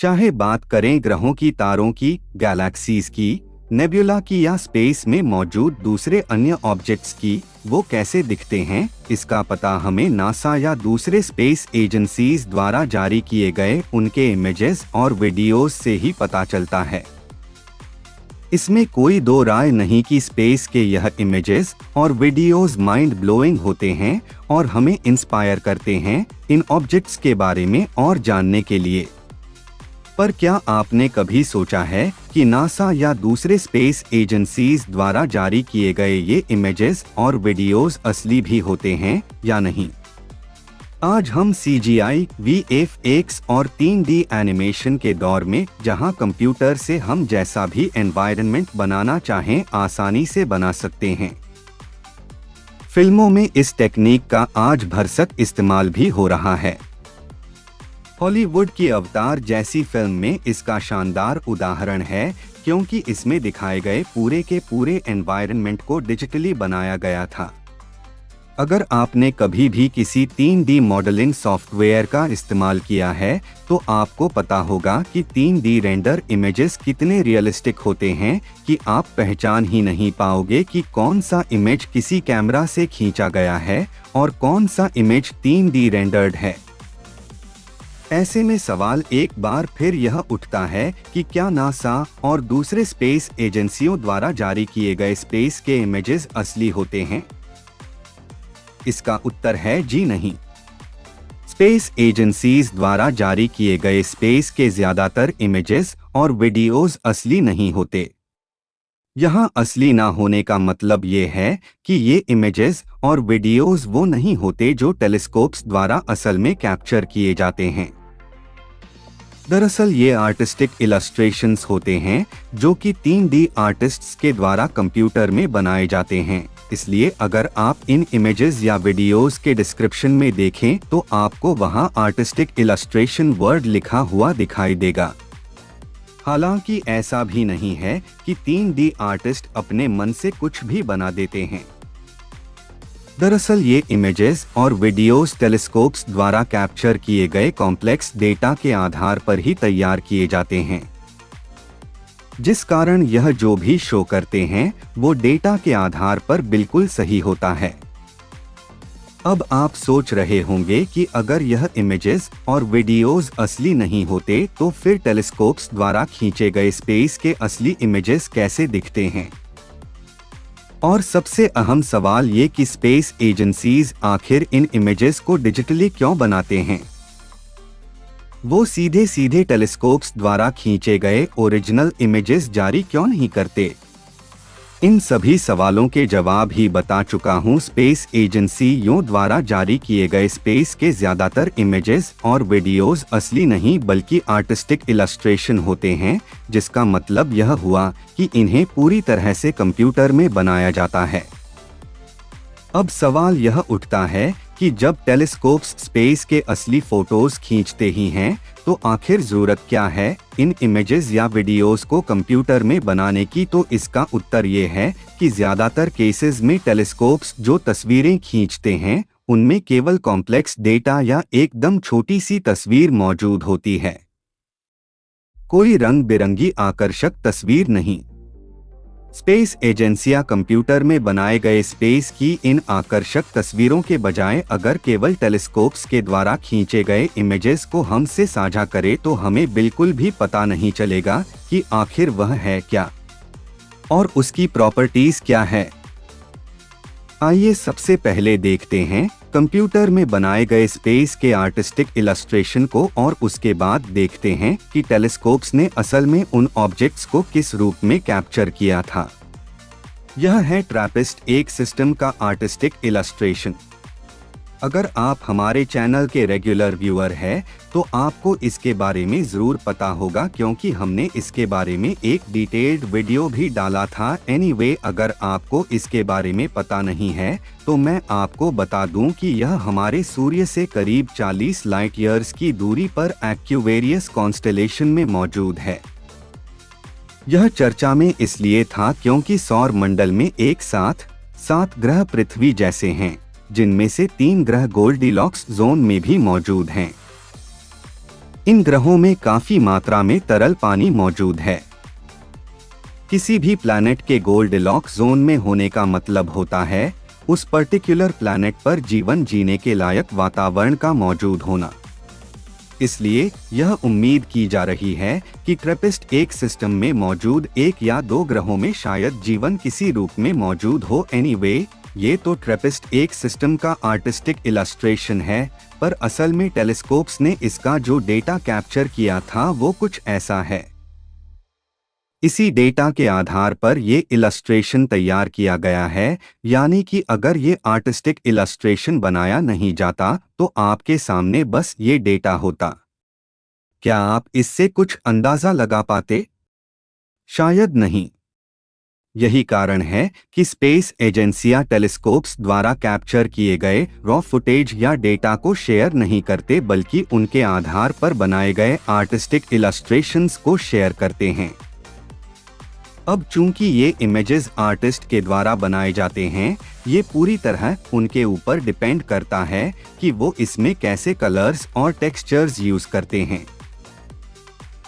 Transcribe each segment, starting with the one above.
चाहे बात करें ग्रहों की, तारों की, गैलेक्सीज की, नेबुला की या स्पेस में मौजूद दूसरे अन्य ऑब्जेक्ट्स की, वो कैसे दिखते हैं, इसका पता हमें नासा या दूसरे स्पेस एजेंसीज द्वारा जारी किए गए उनके इमेजेस और वीडियोस से ही पता चलता है। इसमें कोई दो राय नहीं कि स्पेस के यह इमेजेस और वीडियोस माइंड ब्लोइंग होते हैं और हमें इंस्पायर करते हैं इन ऑब्जेक्ट्स के बारे में और जानने के लिए। पर क्या आपने कभी सोचा है कि नासा या दूसरे स्पेस एजेंसीज द्वारा जारी किए गए ये इमेजेस और वीडियोस असली भी होते हैं या नहीं? आज हम CGI, VFX और 3D एनिमेशन के दौर में, जहां कंप्यूटर से हम जैसा भी एनवायरनमेंट बनाना चाहें आसानी से बना सकते हैं। फिल्मों में इस टेक्निक का आज भरसक इस्तेमाल भी हो रहा है। हॉलीवुड की अवतार जैसी फिल्म में इसका शानदार उदाहरण है, क्योंकि इसमें दिखाए गए पूरे के पूरे एनवायरनमेंट को डिजिटली बनाया गया था। अगर आपने कभी भी किसी 3D मॉडलिंग सॉफ्टवेयर का इस्तेमाल किया है तो आपको पता होगा कि 3D रेंडर इमेजेस कितने रियलिस्टिक होते हैं कि आप पहचान ही नहीं पाओगे कि कौन सा इमेज किसी कैमरा से खींचा गया है और कौन सा इमेज 3D रेंडर्ड है। ऐसे में सवाल एक बार फिर यह उठता है कि क्या नासा और दूसरे स्पेस एजेंसियों द्वारा जारी किए गए स्पेस के इमेजेस असली होते हैं? इसका उत्तर है जी नहीं। स्पेस एजेंसीज द्वारा जारी किए गए स्पेस के ज्यादातर इमेजेस और वीडियोस असली नहीं होते। यहाँ असली ना होने का मतलब ये है कि ये इमेजेस और वीडियोस वो नहीं होते जो टेलीस्कोप्स द्वारा असल में कैप्चर किए जाते हैं। दरअसल ये आर्टिस्टिक इलस्ट्रेशंस होते हैं जो कि 3D आर्टिस्ट्स के द्वारा कंप्यूटर में बनाए जाते हैं। इसलिए अगर आप इन इमेजेस या वीडियोस के डिस्क्रिप्शन में देखें तो आपको वहां आर्टिस्टिक इलस्ट्रेशन वर्ड लिखा हुआ दिखाई देगा। हालांकि ऐसा भी नहीं है कि 3D आर्टिस्ट अपने मन से कुछ भी बना देते हैं। दरअसल ये इमेजेस और वीडियोस टेलीस्कोप्स द्वारा कैप्चर किए गए कॉम्प्लेक्स डेटा के आधार पर ही तैयार किए जाते हैं, जिस कारण यह जो भी शो करते हैं वो डेटा के आधार पर बिल्कुल सही होता है। अब आप सोच रहे होंगे कि अगर यह इमेजेस और वीडियोस असली नहीं होते तो फिर टेलीस्कोप्स द्वारा खींचे गए स्पेस के असली इमेजेस कैसे दिखते हैं? और सबसे अहम सवाल ये कि स्पेस एजेंसीज आखिर इन इमेजेस को डिजिटली क्यों बनाते हैं? वो सीधे सीधे टेलीस्कोप्स द्वारा खींचे गए ओरिजिनल इमेजेस जारी क्यों नहीं करते? इन सभी सवालों के जवाब ही बता चुका हूँ। स्पेस एजेंसियों द्वारा जारी किए गए स्पेस के ज्यादातर इमेजेस और वीडियोस असली नहीं बल्कि आर्टिस्टिक इलस्ट्रेशन होते हैं, जिसका मतलब यह हुआ कि इन्हें पूरी तरह से कंप्यूटर में बनाया जाता है। अब सवाल यह उठता है कि जब टेलीस्कोप्स स्पेस के असली फोटोज खींचते ही हैं तो आखिर जरूरत क्या है इन इमेजेस या वीडियोस को कंप्यूटर में बनाने की? तो इसका उत्तर ये है कि ज्यादातर केसेस में टेलीस्कोप्स जो तस्वीरें खींचते हैं उनमें केवल कॉम्प्लेक्स डेटा या एकदम छोटी सी तस्वीर मौजूद होती है, कोई रंग बिरंगी आकर्षक तस्वीर नहीं। स्पेस एजेंसियां कंप्यूटर में बनाए गए स्पेस की इन आकर्षक तस्वीरों के बजाय अगर केवल टेलीस्कोप्स के द्वारा खींचे गए इमेजेस को हमसे साझा करें तो हमें बिल्कुल भी पता नहीं चलेगा कि आखिर वह है क्या और उसकी प्रॉपर्टीज क्या है। आइए सबसे पहले देखते हैं कंप्यूटर में बनाए गए स्पेस के आर्टिस्टिक इलस्ट्रेशन को और उसके बाद देखते हैं कि टेलीस्कोप्स ने असल में उन ऑब्जेक्ट्स को किस रूप में कैप्चर किया था। यह है ट्रैपिस्ट, एक सिस्टम का आर्टिस्टिक इलस्ट्रेशन। अगर आप हमारे चैनल के रेगुलर व्यूअर हैं तो आपको इसके बारे में जरूर पता होगा, क्योंकि हमने इसके बारे में एक डिटेल्ड वीडियो भी डाला था। एनीवे, अगर आपको इसके बारे में पता नहीं है तो मैं आपको बता दूं कि यह हमारे सूर्य से करीब 40 लाइट ईयर्स की दूरी पर एक्वेरियस कॉन्स्टेलेशन में मौजूद है। यह चर्चा में इसलिए था क्योंकि सौर मंडल में एक साथ 7 ग्रह पृथ्वी जैसे हैं, जिनमें से 3 ग्रह गोल्डीलॉक्स जोन में भी मौजूद हैं। इन ग्रहों में काफी मात्रा में तरल पानी मौजूद है। किसी भी प्लैनेट के गोल्डिलॉक्स जोन में होने का मतलब होता है उस पर्टिकुलर प्लैनेट पर जीवन जीने के लायक वातावरण का मौजूद होना। इसलिए यह उम्मीद की जा रही है कि ट्रेपिस्ट एक सिस्टम में मौजूद एक या दो ग्रहों में शायद जीवन किसी रूप में मौजूद हो। एनीवे, ये तो ट्रेपिस्ट एक सिस्टम का आर्टिस्टिक इलस्ट्रेशन है, पर असल में टेलीस्कोप्स ने इसका जो डेटा कैप्चर किया था वो कुछ ऐसा है। इसी डेटा के आधार पर ये इलस्ट्रेशन तैयार किया गया है, यानी कि अगर ये आर्टिस्टिक इलस्ट्रेशन बनाया नहीं जाता तो आपके सामने बस ये डेटा होता। क्या आप इससे कुछ अंदाजा लगा पाते? शायद नहीं। यही कारण है कि स्पेस एजेंसियां टेलीस्कोप्स द्वारा कैप्चर किए गए रॉ फुटेज या डेटा को शेयर नहीं करते, बल्कि उनके आधार पर बनाए गए आर्टिस्टिक इलस्ट्रेशंस को शेयर करते हैं। अब चूंकि ये इमेजेस आर्टिस्ट के द्वारा बनाए जाते हैं, ये पूरी तरह उनके ऊपर डिपेंड करता है कि वो इसमें कैसे कलर्स और टेक्सचर्स यूज करते हैं।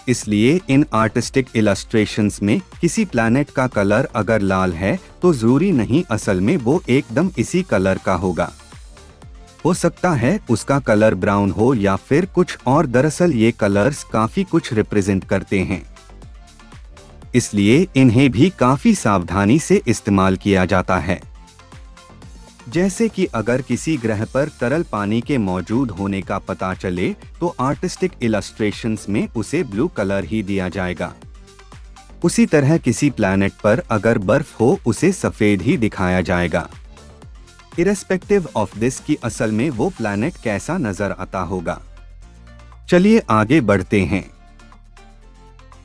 इसलिए इन आर्टिस्टिक इलस्ट्रेशंस में किसी प्लैनेट का कलर अगर लाल है तो जरूरी नहीं असल में वो एकदम इसी कलर का होगा। हो सकता है उसका कलर ब्राउन हो या फिर कुछ और। दरअसल ये कलर्स काफी कुछ रिप्रेजेंट करते हैं, इसलिए इन्हें भी काफी सावधानी से इस्तेमाल किया जाता है। जैसे कि अगर किसी ग्रह पर तरल पानी के मौजूद होने का पता चले तो आर्टिस्टिक इलस्ट्रेशंस में उसे ब्लू कलर ही दिया जाएगा। उसी तरह किसी प्लैनेट पर अगर बर्फ हो उसे सफेद ही दिखाया जाएगा, इरेस्पेक्टिव ऑफ दिस कि असल में वो प्लैनेट कैसा नजर आता होगा। चलिए आगे बढ़ते हैं।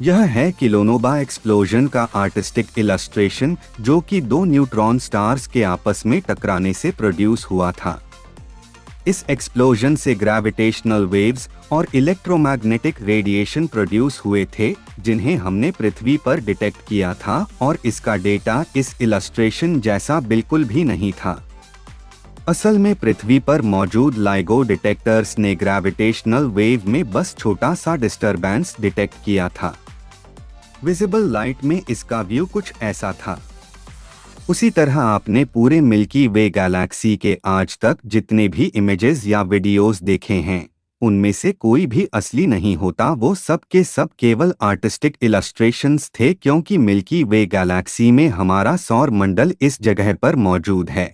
यह है किलोनोवा एक्सप्लोजन का आर्टिस्टिक इलस्ट्रेशन, जो कि दो न्यूट्रॉन स्टार्स के आपस में टकराने से प्रोड्यूस हुआ था। इस एक्सप्लोजन से ग्रेविटेशनल वेव्स और इलेक्ट्रोमैग्नेटिक रेडिएशन प्रोड्यूस हुए थे, जिन्हें हमने पृथ्वी पर डिटेक्ट किया था, और इसका डेटा इस इलस्ट्रेशन जैसा बिल्कुल भी नहीं था। असल में पृथ्वी पर मौजूद लाइगो डिटेक्टर्स ने ग्रेविटेशनल वेव में बस छोटा सा डिस्टरबेंस डिटेक्ट किया था। विजिबल लाइट में इसका व्यू कुछ ऐसा था। उसी तरह आपने पूरे मिल्की वे गैलेक्सी के आज तक जितने भी इमेजेस या वीडियोस देखे हैं, उनमें से कोई भी असली नहीं होता। वो सब के सब केवल आर्टिस्टिक इलस्ट्रेशंस थे, क्योंकि मिल्की वे गैलेक्सी में हमारा सौर मंडल इस जगह पर मौजूद है।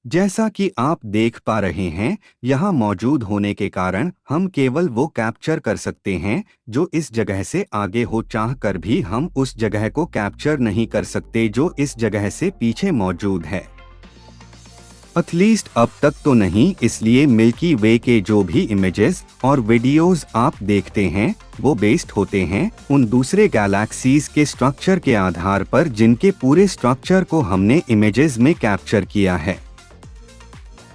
जैसा कि आप देख पा रहे हैं, यहाँ मौजूद होने के कारण हम केवल वो कैप्चर कर सकते हैं जो इस जगह से आगे हो। चाह कर भी हम उस जगह को कैप्चर नहीं कर सकते जो इस जगह से पीछे मौजूद है। एटलीस्ट अब तक तो नहीं। इसलिए मिल्की वे के जो भी इमेजेस और वीडियोस आप देखते हैं वो बेस्ड होते हैं उन दूसरे गैलेक्सीज के स्ट्रक्चर के आधार पर, जिनके पूरे स्ट्रक्चर को हमने इमेजेस में कैप्चर किया है।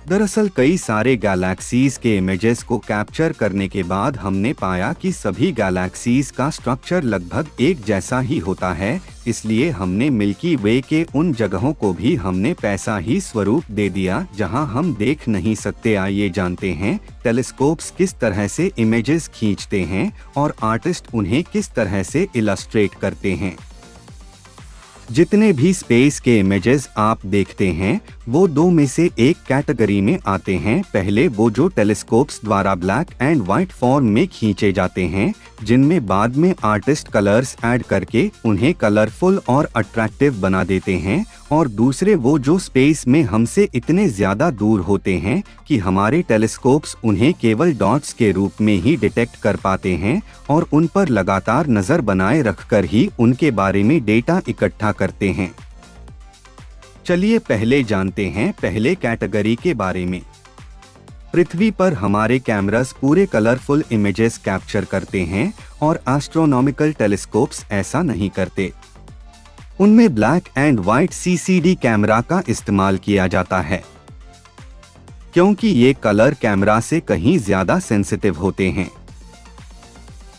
दरअसल कई सारे गैलेक्सीज के इमेजेस को कैप्चर करने के बाद हमने पाया कि सभी गैलेक्सीज का स्ट्रक्चर लगभग एक जैसा ही होता है। इसलिए हमने मिल्की वे के उन जगहों को भी हमने पैसा ही स्वरूप दे दिया जहां हम देख नहीं सकते। आइए जानते हैं टेलीस्कोप्स किस तरह से इमेजेस खींचते हैं और आर्टिस्ट उन्हें किस तरह से इलस्ट्रेट करते हैं। जितने भी स्पेस के इमेजेस आप देखते हैं वो दो में से एक कैटेगरी में आते हैं। पहले वो जो टेलीस्कोप्स द्वारा ब्लैक एंड व्हाइट फॉर्म में खींचे जाते हैं, जिनमें बाद में आर्टिस्ट कलर्स ऐड करके उन्हें कलरफुल और अट्रैक्टिव बना देते हैं। और दूसरे वो जो स्पेस में हमसे इतने ज्यादा दूर होते हैं कि हमारे टेलीस्कोप्स उन्हें केवल डॉट्स के रूप में ही डिटेक्ट कर पाते हैं और उन पर लगातार नजर बनाए रखकर ही उनके बारे में डेटा इकट्ठा करते हैं। चलिए पहले जानते हैं पहले कैटेगरी के बारे में। पृथ्वी पर हमारे कैमरास पूरे कलरफुल इमेजेस कैप्चर करते हैं और एस्ट्रोनॉमिकल टेलीस्कोप्स ऐसा नहीं करते। उनमें black and white CCD camera का इस्तेमाल किया जाता है, क्योंकि ये कलर कैमरा से कहीं ज्यादा सेंसिटिव होते हैं,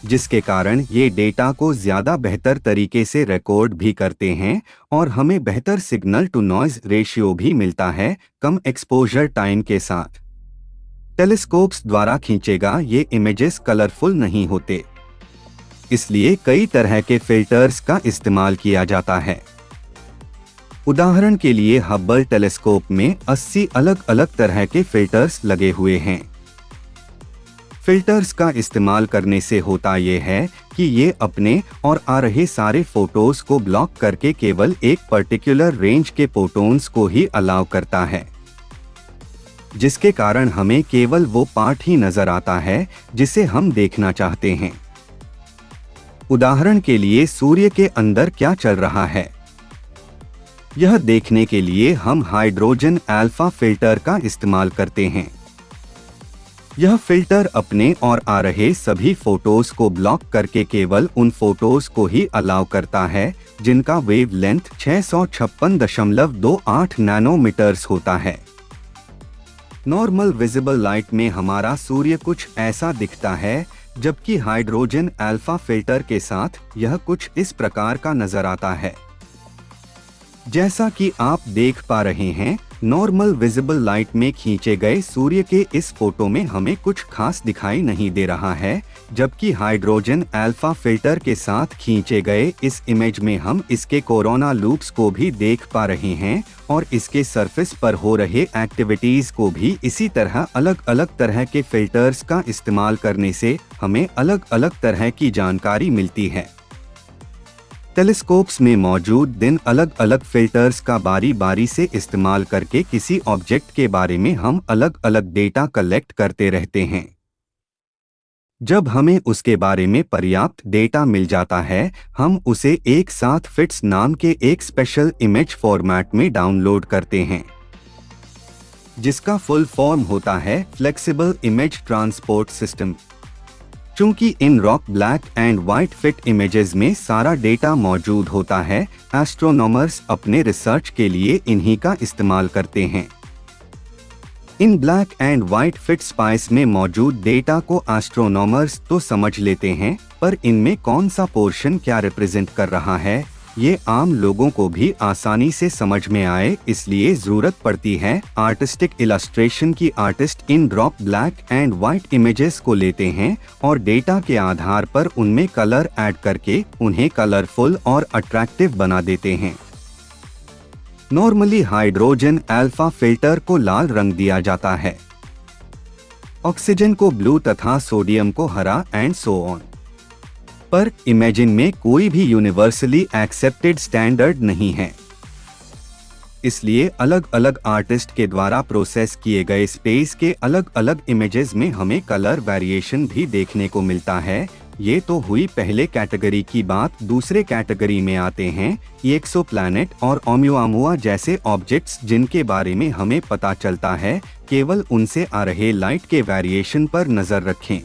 जिसके कारण ये डेटा को ज्यादा बेहतर तरीके से रिकॉर्ड भी करते हैं और हमें बेहतर सिग्नल टू नॉइज रेशियो भी मिलता है, कम एक्सपोजर टाइम के साथ। टेलीस्कोप्स द्वारा खींचेगा ये इमेजेस कलरफुल नहीं होते, इसलिए कई तरह के फिल्टर्स का इस्तेमाल किया जाता है। उदाहरण के लिए हब्बल टेलीस्कोप में 80 अलग अलग तरह के फिल्टर्स लगे हुए हैं। फिल्टर्स का इस्तेमाल करने से होता ये है कि ये अपने और आ रहे सारे फोटोज को ब्लॉक करके केवल एक पर्टिकुलर रेंज के फोटोन्स को ही अलाउ करता है, जिसके कारण हमें केवल वो पार्ट ही नजर आता है जिसे हम देखना चाहते हैं। उदाहरण के लिए सूर्य के अंदर क्या चल रहा है, यह देखने के लिए हम हाइड्रोजन अल्फा फिल्टर का इस्तेमाल करते हैं। यह फिल्टर अपने और आ रहे सभी फोटोज को ब्लॉक करके केवल उन फोटोज को ही अलाउ करता है जिनका वेवलेंथ 656.28 नैनोमीटर्स होता है। नॉर्मल विजिबल लाइट में हमारा सूर्य कुछ ऐसा दिखता है, जबकि हाइड्रोजन अल्फा फिल्टर के साथ यह कुछ इस प्रकार का नजर आता है। जैसा कि आप देख पा रहे हैं, नॉर्मल विजिबल लाइट में खींचे गए सूर्य के इस फोटो में हमें कुछ खास दिखाई नहीं दे रहा है, जबकि हाइड्रोजन अल्फा फिल्टर के साथ खींचे गए इस इमेज में हम इसके कोरोना लूप्स को भी देख पा रहे हैं और इसके सरफेस पर हो रहे एक्टिविटीज को भी। इसी तरह अलग अलग तरह के फिल्टर्स का इस्तेमाल करने से हमें अलग अलग तरह की जानकारी मिलती है। टेलीस्कोप्स में मौजूद दिन अलग अलग फिल्टर्स का बारी बारी से इस्तेमाल करके किसी ऑब्जेक्ट के बारे में हम अलग अलग डेटा कलेक्ट करते रहते हैं। जब हमें उसके बारे में पर्याप्त डेटा मिल जाता है, हम उसे एक साथ फिट्स नाम के एक स्पेशल इमेज फॉर्मेट में डाउनलोड करते हैं, जिसका फुल फॉर्म होता है फ्लेक्सिबल इमेज ट्रांसपोर्ट सिस्टम। चूंकि इन rock black and white fit images में सारा डेटा मौजूद होता है, एस्ट्रोनॉमर्स अपने रिसर्च के लिए इन्हीं का इस्तेमाल करते हैं। इन black and white fit spice में मौजूद डेटा को एस्ट्रोनॉमर्स तो समझ लेते हैं, पर इनमें कौन सा पोर्शन क्या रिप्रेजेंट कर रहा है ये आम लोगों को भी आसानी से समझ में आए, इसलिए जरूरत पड़ती है आर्टिस्टिक इलस्ट्रेशन की। Artist in drop black and white images को लेते हैं और डेटा के आधार पर उनमें कलर ऐड करके उन्हें कलरफुल और अट्रैक्टिव बना देते हैं। नॉर्मली हाइड्रोजन अल्फा फिल्टर को लाल रंग दिया जाता है, ऑक्सीजन को ब्लू तथा सोडियम को हरा एंड सो ऑन। पर इमेजिन में कोई भी यूनिवर्सली एक्सेप्टेड स्टैंडर्ड नहीं है, इसलिए अलग अलग आर्टिस्ट के द्वारा प्रोसेस किए गए स्पेस के अलग अलग इमेजेस में हमें कलर वेरिएशन भी देखने को मिलता है। ये तो हुई पहले कैटेगरी की बात। दूसरे कैटेगरी में आते हैं एक्सोप्लैनेट और ओमुआमुआ जैसे ऑब्जेक्ट्स, जिनके बारे में हमें पता चलता है केवल उनसे आ रहे लाइट के वेरिएशन पर नजर रखें।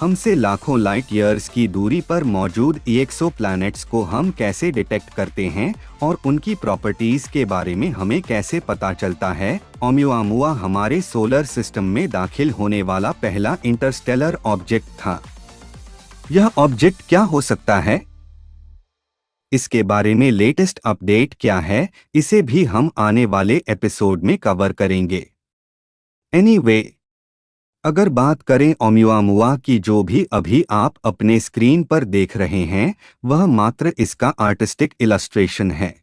हमसे लाखों लाइट ईयर्स की दूरी पर मौजूद एक्सोप्लैनेट्स को हम कैसे डिटेक्ट करते हैं और उनकी प्रॉपर्टीज के बारे में हमें कैसे पता चलता है। ओमुआमुआ हमारे सोलर सिस्टम में दाखिल होने वाला पहला इंटरस्टेलर ऑब्जेक्ट था। यह ऑब्जेक्ट क्या हो सकता है, इसके बारे में लेटेस्ट अपडेट क्या है, इसे भी हम आने वाले एपिसोड में कवर करेंगे। एनीवे, अगर बात करें ओमुआमुआ की, जो भी अभी आप अपने स्क्रीन पर देख रहे हैं वह मात्र इसका आर्टिस्टिक इलस्ट्रेशन है।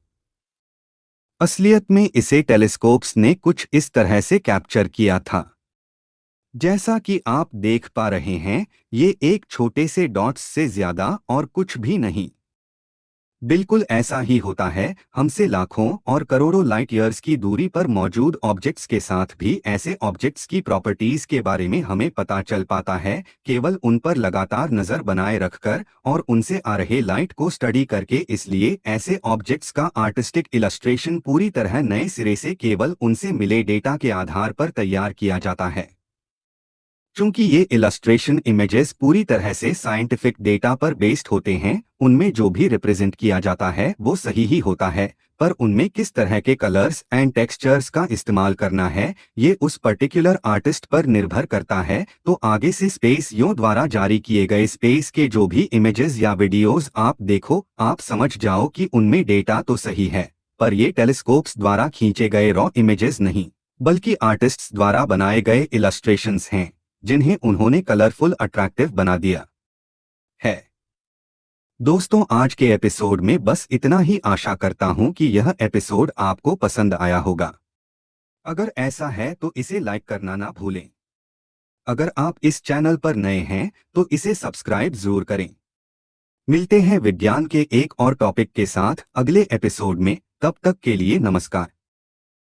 असलियत में इसे टेलीस्कोप्स ने कुछ इस तरह से कैप्चर किया था। जैसा कि आप देख पा रहे हैं, ये एक छोटे से डॉट्स से ज्यादा और कुछ भी नहीं। बिल्कुल ऐसा ही होता है हमसे लाखों और करोड़ों लाइट ईयर्स की दूरी पर मौजूद ऑब्जेक्ट्स के साथ भी। ऐसे ऑब्जेक्ट्स की प्रॉपर्टीज के बारे में हमें पता चल पाता है केवल उन पर लगातार नजर बनाए रखकर और उनसे आ रहे लाइट को स्टडी करके। इसलिए ऐसे ऑब्जेक्ट्स का आर्टिस्टिक इलस्ट्रेशन पूरी तरह नए सिरे से केवल उनसे मिले डेटा के आधार पर तैयार किया जाता है। चूंकि ये इलस्ट्रेशन इमेजेस पूरी तरह से साइंटिफिक डेटा पर बेस्ड होते हैं, उनमें जो भी रिप्रेजेंट किया जाता है वो सही ही होता है, पर उनमें किस तरह के कलर्स एंड टेक्सचर्स का इस्तेमाल करना है ये उस पर्टिकुलर आर्टिस्ट पर निर्भर करता है। तो आगे से स्पेस यो द्वारा जारी किए गए स्पेस के जो भी इमेजेस या वीडियोस आप देखो, आप समझ जाओ कि उनमें डेटा तो सही है, पर ये टेलीस्कोप्स द्वारा खींचे गए रॉ इमेजेस नहीं। बल्कि आर्टिस्ट्स द्वारा बनाए गए इलस्ट्रेशंस हैं, जिन्हें उन्होंने कलरफुल अट्रैक्टिव बना दिया है। दोस्तों, आज के एपिसोड में बस इतना ही। आशा करता हूं कि यह एपिसोड आपको पसंद आया होगा। अगर ऐसा है तो इसे लाइक करना ना भूलें। अगर आप इस चैनल पर नए हैं तो इसे सब्सक्राइब जरूर करें। मिलते हैं विज्ञान के एक और टॉपिक के साथ अगले एपिसोड में। तब तक के लिए नमस्कार।